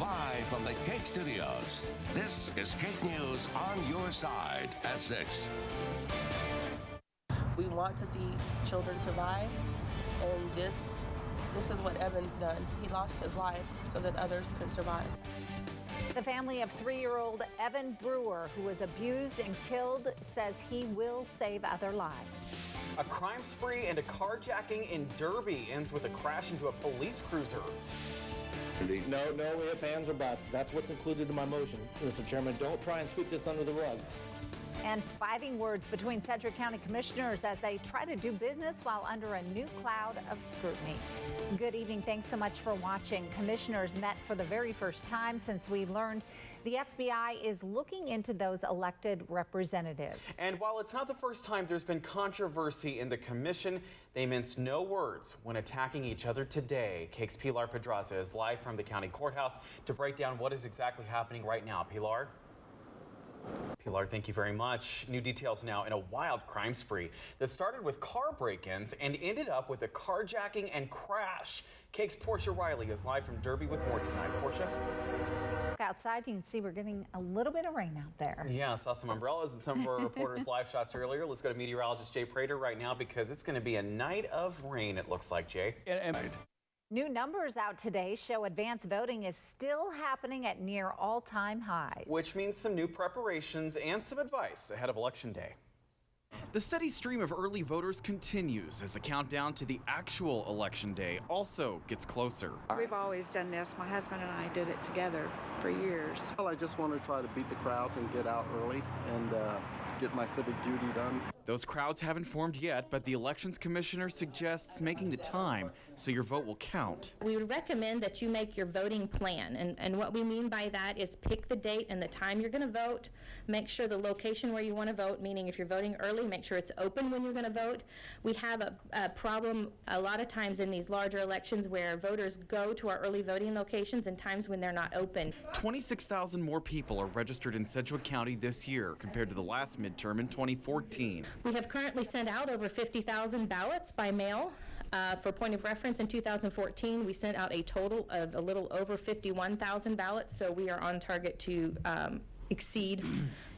Live from the Cake Studios, this is Cake News on your side at 6. We want to see children survive, and this is what Evan's done. He lost his life so that others could survive. The family of 3-year-old Evan Brewer, who was abused and killed, says he will save other lives. A crime spree and a carjacking in Derby ends with a crash into a police cruiser. No ifs, ands, or buts. That's what's included in my motion, Mr. Chairman. Don't try and sweep this under the rug. And fighting words between Sedgwick County commissioners as they try to do business while under a new cloud of scrutiny. Good evening. Thanks so much for watching. Commissioners met for the very first time since we learned the FBI is looking into those elected representatives. And while it's not the first time there's been controversy in the commission, they minced no words when attacking each other today. Cake's Pilar Pedraza is live from the county courthouse to break down what is exactly happening right now. Pilar? Pilar, thank you very much. New details now in a wild crime spree that started with car break-ins and ended up with a carjacking and crash. Cake's Portia Riley is live from Derby with more tonight. Portia? Outside, you can see we're getting a little bit of rain out there. Yeah, I saw some umbrellas and some of our reporters' live shots earlier. Let's go to meteorologist Jay Prater right now because it's going to be a night of rain, it looks like, Jay. New numbers out today show advanced voting is still happening at near all-time highs. Which means some new preparations and some advice ahead of Election Day. The steady stream of early voters continues as the countdown to the actual Election Day also gets closer. We've always done this. My husband and I did it together for years. Well, I just want to try to beat the crowds and get out early and get my civic duty done. Those crowds haven't formed yet, but the Elections Commissioner suggests making the time so your vote will count. We would recommend that you make your voting plan, and what we mean by that is pick the date and the time you're going to vote, make sure the location where you want to vote, meaning if you're voting early, make sure it's open when you're going to vote. We have a problem a lot of times in these larger elections where voters go to our early voting locations in times when they're not open. 26,000 more people are registered in Sedgwick County this year compared to the last midterm in 2014. We have currently sent out over 50,000 ballots by mail. For point of reference, in 2014, we sent out a total of a little over 51,000 ballots, so we are on target to exceed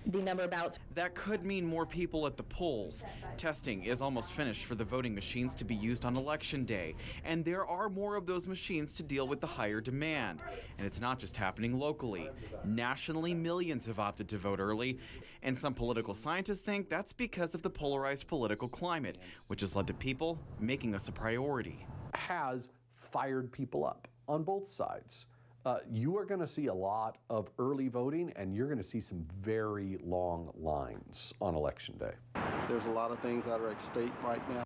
the number of ballots. That could mean more people at the polls. Testing is almost finished for the voting machines to be used on Election Day, and there are more of those machines to deal with the higher demand. And it's not just happening locally. Nationally, millions have opted to vote early, and some political scientists think that's because of the polarized political climate, which has led to people making this a priority. Has fired people up on both sides. You are going to see a lot of early voting, and you're going to see some very long lines on Election Day. There's a lot of things that are at stake right now.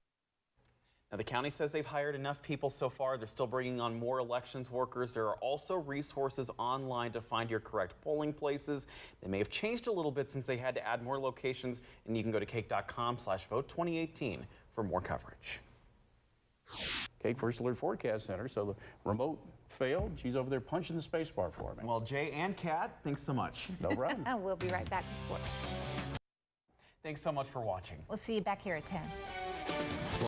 Now, the county says they've hired enough people so far. They're still bringing on more elections workers. There are also resources online to find your correct polling places. They may have changed a little bit since they had to add more locations, and you can go to cake.com/vote2018 for more coverage. Cake First Alert Forecast Center, so the remote failed. She's over there punching the space bar for me. Well, Jay and Kat, thanks so much. No problem. We'll be right back to sports. Thanks so much for watching. We'll see you back here at 10.